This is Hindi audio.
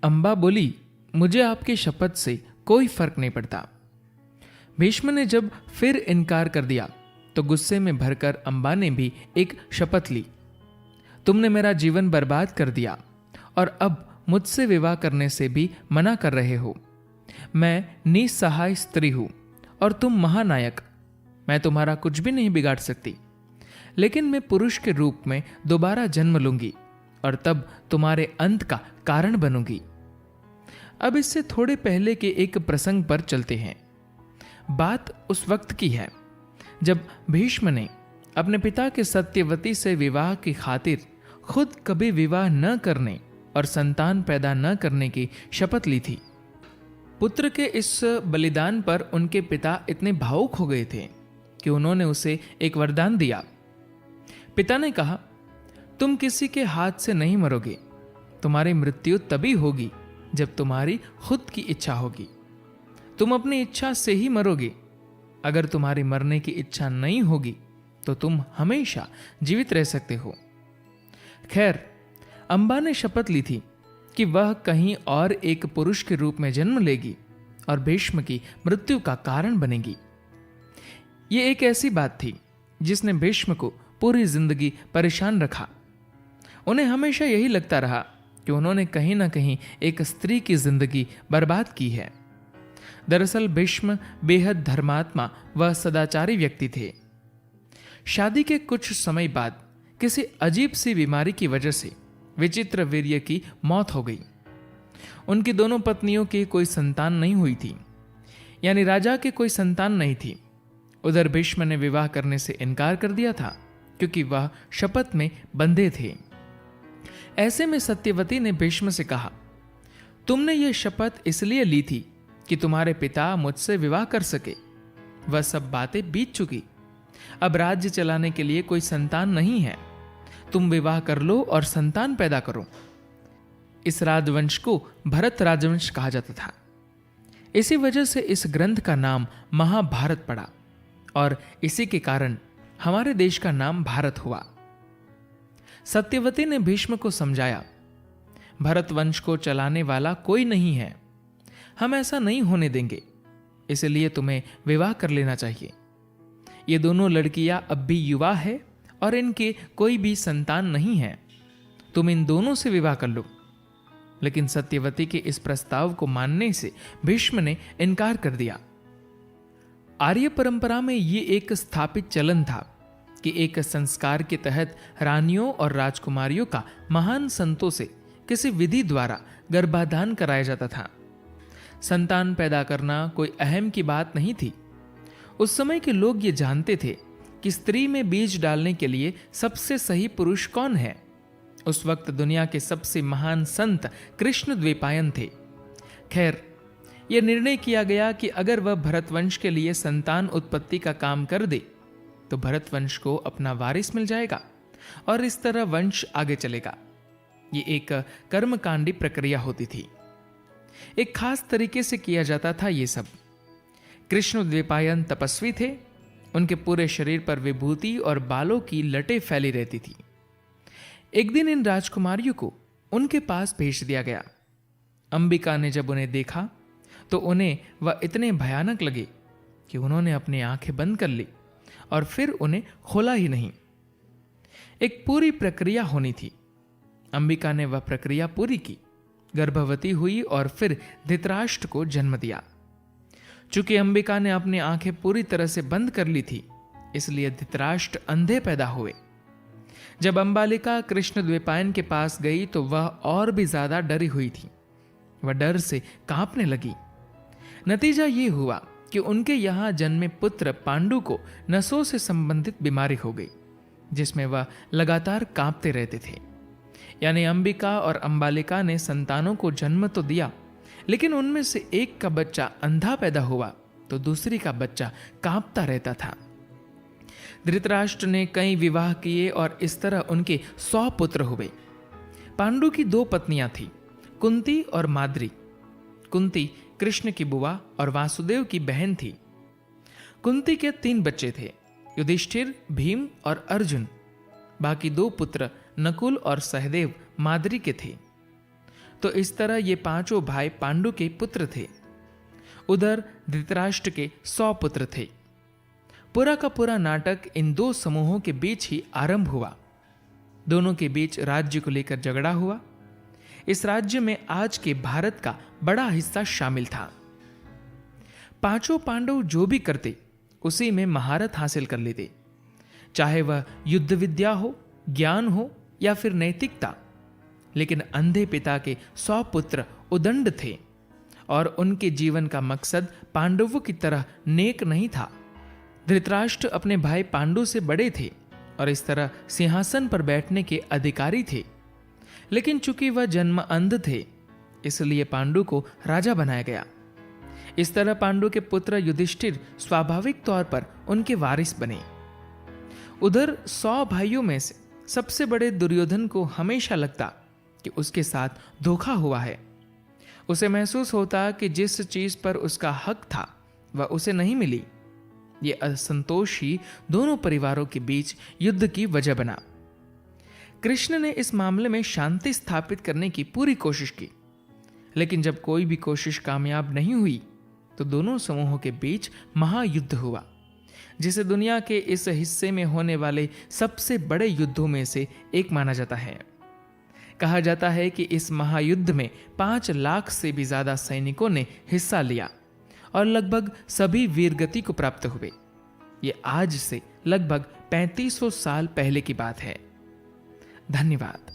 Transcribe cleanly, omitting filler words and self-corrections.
अम्बा बोली, मुझे आपकी शपथ से कोई फर्क नहीं पड़ता। भीष्म ने जब फिर इनकार कर दिया तो गुस्से में भरकर अम्बा ने भी एक शपथ ली, तुमने मेरा जीवन बर्बाद कर दिया और अब मुझसे विवाह करने से भी मना कर रहे हो। मैं निसहाय स्त्री हूं और तुम महानायक, मैं तुम्हारा कुछ भी नहीं बिगाड़ सकती, लेकिन मैं पुरुष के रूप में दोबारा जन्म लूंगी और तब तुम्हारे अंत का कारण बनूंगी। अब इससे थोड़े पहले के एक प्रसंग पर चलते हैं। बात उस वक्त की है जब भीष्म ने अपने पिता के सत्यवती से विवाह की खातिर खुद कभी विवाह न करने और संतान पैदा न करने की शपथ ली थी। पुत्र के इस बलिदान पर उनके पिता इतने भावुक हो गए थे कि उन्होंने उसे एक वरदान दिया। पिता ने कहा, तुम किसी के हाथ से नहीं मरोगे, तुम्हारी मृत्यु तभी होगी जब तुम्हारी खुद की इच्छा होगी। तुम अपनी इच्छा से ही मरोगे। अगर तुम्हारी मरने की इच्छा नहीं होगी तो तुम हमेशा जीवित रह सकते हो। खैर, अम्बा ने शपथ ली थी कि वह कहीं और एक पुरुष के रूप में जन्म लेगी और भीष्म की मृत्यु का कारण बनेगी। ये एक ऐसी बात थी जिसने भीष्म को पूरी जिंदगी परेशान रखा। उन्हें हमेशा यही लगता रहा कि उन्होंने कहीं ना कहीं एक स्त्री की जिंदगी बर्बाद की है। दरअसल भीष्म बेहद धर्मात्मा व सदाचारी व्यक्ति थे। शादी के कुछ समय बाद किसी अजीब सी बीमारी की वजह से विचित्र वीर्य की मौत हो गई। उनकी दोनों पत्नियों की कोई संतान नहीं हुई थी, यानी राजा के कोई संतान नहीं थी। उधर भीष्म ने विवाह करने से इनकार कर दिया था क्योंकि वह शपथ में बंधे थे। ऐसे में सत्यवती ने भीष्म से कहा, तुमने यह शपथ इसलिए ली थी कि तुम्हारे पिता मुझसे विवाह कर सके। वह सब बातें बीत चुकी। अब राज्य चलाने के लिए कोई संतान नहीं है। तुम विवाह कर लो और संतान पैदा करो। इस राजवंश को भरत राजवंश कहा जाता था। इसी वजह से इस ग्रंथ का नाम महाभारत पड़ा और इसी के कारण हमारे देश का नाम भारत हुआ। सत्यवती ने भीष्म को समझाया, भरत वंश को चलाने वाला कोई नहीं है, हम ऐसा नहीं होने देंगे, इसलिए तुम्हें विवाह कर लेना चाहिए। ये दोनों लड़कियां अब भी युवा है और इनके कोई भी संतान नहीं है। तुम इन दोनों से विवाह कर लो। लेकिन सत्यवती के इस प्रस्ताव को मानने से भीष्म ने इनकार कर दिया। आर्य परंपरा में ये एक स्थापित चलन था कि एक संस्कार के तहत रानियों और राजकुमारियों का महान संतों से किसी विधि द्वारा गर्भाधान कराया जाता था। संतान पैदा करना कोई अहम की बात नहीं थी। उस समय के लोग ये जानते थे कि स्त्री में बीज डालने के लिए सबसे सही पुरुष कौन है। उस वक्त दुनिया के सबसे महान संत कृष्ण द्वैपायन थे। खैर, यह निर्णय किया गया कि अगर वह भरतवंश के लिए संतान उत्पत्ति का काम कर दे तो भरतवंश को अपना वारिस मिल जाएगा और इस तरह वंश आगे चलेगा। ये एक कर्मकांडी प्रक्रिया होती थी। एक खास तरीके से किया जाता था ये सब। कृष्ण द्वैपायन तपस्वी थे। उनके पूरे शरीर पर विभूति और बालों की लटें फैली रहती थी। एक दिन इन राजकुमारियों को उनके पास भेज दिया गया। अंबिका ने जब उन्हें देखा तो उन्हें वह इतने भयानक लगे कि उन्होंने अपनी आंखें बंद कर ली और फिर उन्हें खोला ही नहीं। एक पूरी प्रक्रिया होनी थी। अंबिका ने वह प्रक्रिया पूरी की, गर्भवती हुई और फिर धृतराष्ट्र को जन्म दिया। चूंकि अंबिका ने अपनी आंखें पूरी तरह से बंद कर ली थी, इसलिए धृतराष्ट्र अंधे पैदा हुए। जब अंबालिका कृष्ण द्वैपायन के पास गई तो वह और भी ज्यादा डरी हुई थी। वह डर से कांपने लगी। नतीजा ये हुआ कि उनके यहां जन्मे पुत्र पांडु को नसों से संबंधित बीमारी हो गई, जिसमें वह लगातार कांपते रहते थे। यानी अंबिका और अंबालिका ने संतानों को जन्म तो दिया, लेकिन उनमें से एक का बच्चा अंधा पैदा हुआ तो दूसरी का बच्चा कांपता रहता था। धृतराष्ट्र ने कई विवाह किए और इस तरह उनके 100 पुत्र हुए। पांडु की 2 पत्नियां थीं, कुंती और माद्री। कुंती कृष्ण की बुआ और वासुदेव की बहन थी। कुंती के 3 बच्चे थे, युधिष्ठिर, भीम और अर्जुन। बाकी 2 पुत्र नकुल और सहदेव माद्री के थे। तो इस तरह ये पांचों भाई पांडु के पुत्र थे। उधर धृतराष्ट्र के 100 पुत्र थे। पूरा का पूरा नाटक इन दो समूहों के बीच ही आरंभ हुआ। दोनों के बीच राज्य को लेकर झगड़ा हुआ। इस राज्य में आज के भारत का बड़ा हिस्सा शामिल था। पांचों पांडव जो भी करते उसी में महारत हासिल कर लेते, चाहे वह युद्ध विद्या हो, ज्ञान हो या फिर नैतिकता। लेकिन अंधे पिता के 100 पुत्र उदंड थे और उनके जीवन का मकसद पांडवों की तरह नेक नहीं था। धृतराष्ट्र अपने भाई पांडु से बड़े थे और इस तरह सिंहासन पर बैठने के अधिकारी थे, लेकिन चूंकि वह जन्म अंध थे इसलिए पांडु को राजा बनाया गया। इस तरह पांडु के पुत्र युधिष्ठिर स्वाभाविक तौर पर उनके वारिस बने। उधर 100 भाइयों में से सबसे बड़े दुर्योधन को हमेशा लगता कि उसके साथ धोखा हुआ है। उसे महसूस होता कि जिस चीज पर उसका हक था वह उसे नहीं मिली। ये असंतोष ही दोनों परिवारों के बीच युद्ध की वजह बना। कृष्ण ने इस मामले में शांति स्थापित करने की पूरी कोशिश की, लेकिन जब कोई भी कोशिश कामयाब नहीं हुई तो दोनों समूहों के बीच महायुद्ध हुआ, जिसे दुनिया के इस हिस्से में होने वाले सबसे बड़े युद्धों में से एक माना जाता है। कहा जाता है कि इस महायुद्ध में 5 लाख से भी ज्यादा सैनिकों ने हिस्सा लिया और लगभग सभी वीरगति को प्राप्त हुए। ये आज से लगभग 3500 साल पहले की बात है। धन्यवाद।